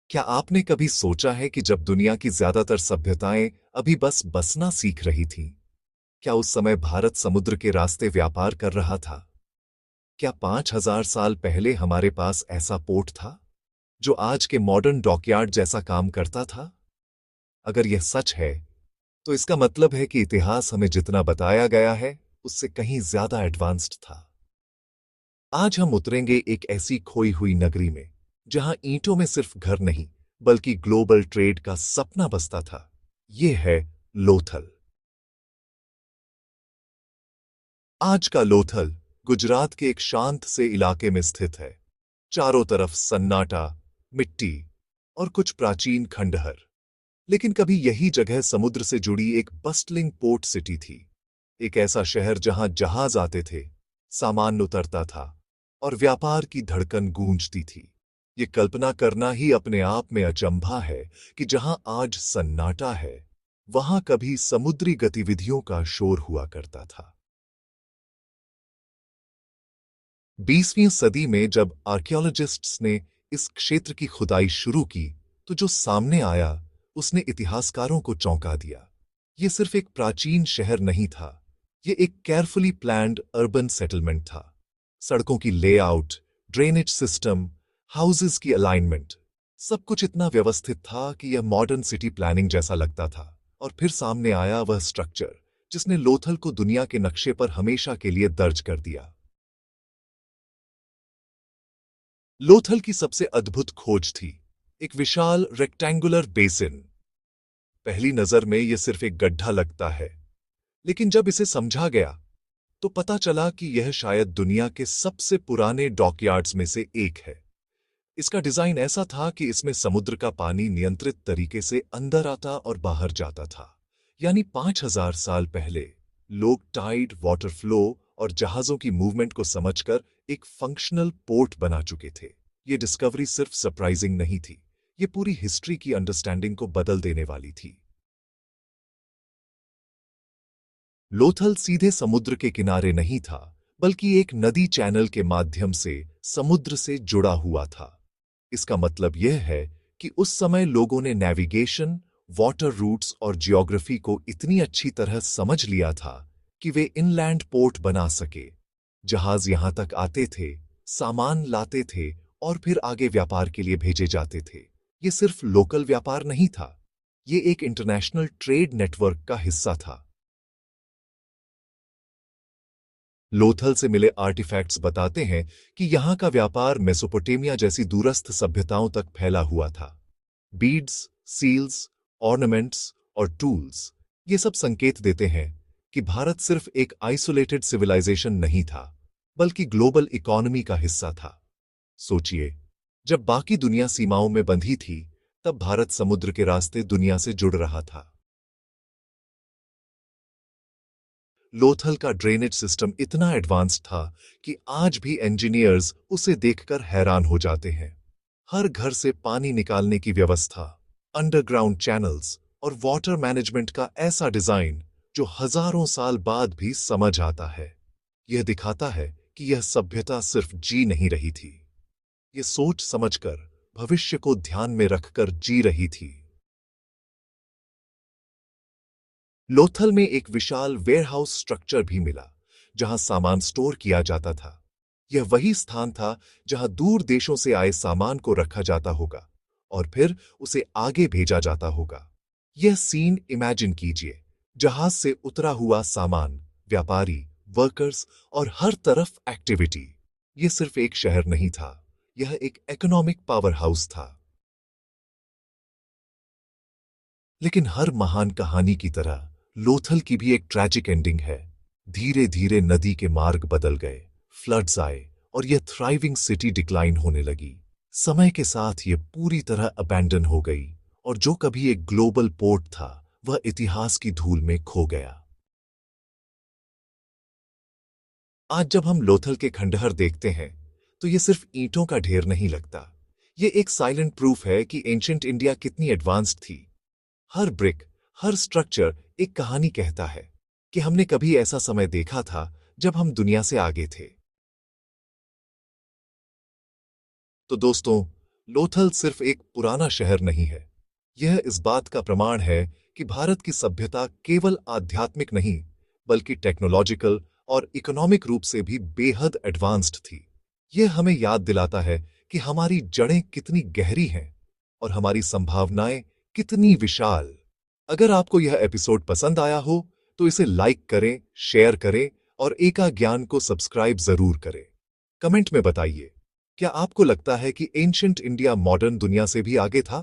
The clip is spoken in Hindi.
क्या आपने कभी सोचा है कि जब दुनिया की ज्यादातर सभ्यताएं अभी बस बसना सीख रही थीं, क्या उस समय भारत समुद्र के रास्ते व्यापार कर रहा था? क्या 5,000 साल पहले हमारे पास ऐसा पोर्ट था जो आज के मॉडर्न डॉकयार्ड जैसा काम करता था? अगर यह सच है, तो इसका मतलब है कि इतिहास हमें जितना बताया गया है, उससे कहीं ज्यादा एडवांस्ड था। आज हम उतरेंगे एक ऐसी खोई हुई नगरी में, जहां ईंटों में सिर्फ घर नहीं, बल्कि ग्लोबल ट्रेड का सपना बसता था। यह है लोथल। आज का लोथल गुजरात के एक शांत से इलाके में स्थित है। चारों तरफ सन्नाटा, मिट्टी और कुछ प्राचीन खंडहर। लेकिन कभी यही जगह समुद्र से जुड़ी एक बस्टलिंग पोर्ट सिटी थी। एक ऐसा शहर जहां जहाज आते थे, सामान उतरता था और व्यापार की धड़कन गूंजती थी। ये कल्पना करना ही अपने आप में अचंभा है कि जहां आज सन्नाटा है, वहां कभी समुद्री गतिविधियों का शोर हुआ करता था। 20वीं सदी में जब आर्कियोलॉजिस्ट्स ने इस क्षेत्र की खुदाई शुरू की, तो जो सामने आया उसने इतिहासकारों को चौंका दिया। ये सिर्फ एक प्राचीन शहर नहीं था, ये एक केयरफुली प्लान्ड अर्बन सेटलमेंट था। सड़कों की लेआउट, ड्रेनेज सिस्टम, हाउसेस की अलाइनमेंट, सब कुछ इतना व्यवस्थित था कि यह मॉडर्न सिटी प्लानिंग जैसा लगता था। और फिर सामने आया वह स्ट्रक्चर जिसने लोथल को दुनिया के नक्शे पर हमेशा के लिए दर्ज कर दिया। लोथल की सबसे अद्भुत खोज थी एक विशाल रेक्टेंगुलर बेसिन। पहली नजर में यह सिर्फ एक गड्ढा लगता है, लेकिन जब इसे समझा गया तो पता चला कि यह शायद दुनिया के सबसे पुराने डॉकयार्ड्स में से एक है। इसका डिजाइन ऐसा था कि इसमें समुद्र का पानी नियंत्रित तरीके से अंदर आता और बाहर जाता था। यानी 5,000 साल पहले लोग टाइड, वाटर फ्लो और जहाजों की मूवमेंट को समझकर एक फंक्शनल पोर्ट बना चुके थे। ये डिस्कवरी सिर्फ सरप्राइजिंग नहीं थी, ये पूरी हिस्ट्री की अंडरस्टैंडिंग को बदल देने वाली थी। लोथल सीधे समुद्र के किनारे नहीं था, बल्कि एक नदी चैनल के माध्यम से समुद्र से जुड़ा हुआ था। इसका मतलब यह है कि उस समय लोगों ने नेविगेशन, वाटर रूट्स और जियोग्राफी को इतनी अच्छी तरह समझ लिया था कि वे इनलैंड पोर्ट बना सके। जहाज यहां तक आते थे, सामान लाते थे और फिर आगे व्यापार के लिए भेजे जाते थे। ये सिर्फ लोकल व्यापार नहीं था, ये एक इंटरनेशनल ट्रेड नेटवर्क का हिस्सा था। लोथल से मिले आर्टिफैक्ट्स बताते हैं कि यहां का व्यापार मेसोपोटामिया जैसी दूरस्थ सभ्यताओं तक फैला हुआ था। बीड्स, सील्स, ऑर्नामेंट्स और टूल्स, ये सब संकेत देते हैं कि भारत सिर्फ एक आइसोलेटेड सिविलाइजेशन नहीं था, बल्कि ग्लोबल इकोनॉमी का हिस्सा था। सोचिए, जब बाकी दुनिया सीमाओं में बंधी थी, तब भारत समुद्र के रास्ते दुनिया से जुड़ रहा था। लोथल का ड्रेनेज सिस्टम इतना एडवांस था कि आज भी इंजीनियर्स उसे देखकर हैरान हो जाते हैं। हर घर से पानी निकालने की व्यवस्था, अंडरग्राउंड चैनल्स और वाटर मैनेजमेंट का ऐसा डिजाइन जो हजारों साल बाद भी समझ आता है। यह दिखाता है कि यह सभ्यता सिर्फ जी नहीं रही थी, यह सोच समझकर, भविष्य को ध्यान में रखकर जी रही थी। लोथल में एक विशाल वेयरहाउस स्ट्रक्चर भी मिला, जहां सामान स्टोर किया जाता था। यह वही स्थान था जहां दूर देशों से आए सामान को रखा जाता होगा और फिर उसे आगे भेजा जाता होगा। यह सीन इमेजिन कीजिए, जहाज से उतरा हुआ सामान, व्यापारी, वर्कर्स और हर तरफ एक्टिविटी। यह सिर्फ एक शहर नहीं था, यह एक इकोनॉमिक पावर हाउस था। लेकिन हर महान कहानी की तरह लोथल की भी एक ट्रैजिक एंडिंग है। धीरे धीरे नदी के मार्ग बदल गए, फ्लड्स आए और यह थ्राइविंग सिटी डिक्लाइन होने लगी। समय के साथ यह पूरी तरह अबैंडन हो गई और जो कभी एक ग्लोबल पोर्ट था, वह इतिहास की धूल में खो गया। आज जब हम लोथल के खंडहर देखते हैं, तो यह सिर्फ ईंटों का ढेर नहीं लगता। यह एक साइलेंट प्रूफ है कि एंशिएंट इंडिया कितनी एडवांस्ड थी। हर ब्रिक, हर स्ट्रक्चर एक कहानी कहता है कि हमने कभी ऐसा समय देखा था जब हम दुनिया से आगे थे। तो दोस्तों, लोथल सिर्फ एक पुराना शहर नहीं है। यह इस बात का प्रमाण है कि भारत की सभ्यता केवल आध्यात्मिक नहीं, बल्कि टेक्नोलॉजिकल और इकोनॉमिक रूप से भी बेहद एडवांस्ड थी। यह हमें याद दिलाता है कि हमारी जड़ें कितनी गहरी हैं और हमारी संभावनाएं कितनी विशाल। अगर आपको यह एपिसोड पसंद आया हो, तो इसे लाइक करें, शेयर करें और एका ज्ञान को सब्सक्राइब जरूर करें। कमेंट में बताइए, क्या आपको लगता है कि एंशंट इंडिया मॉडर्न दुनिया से भी आगे था?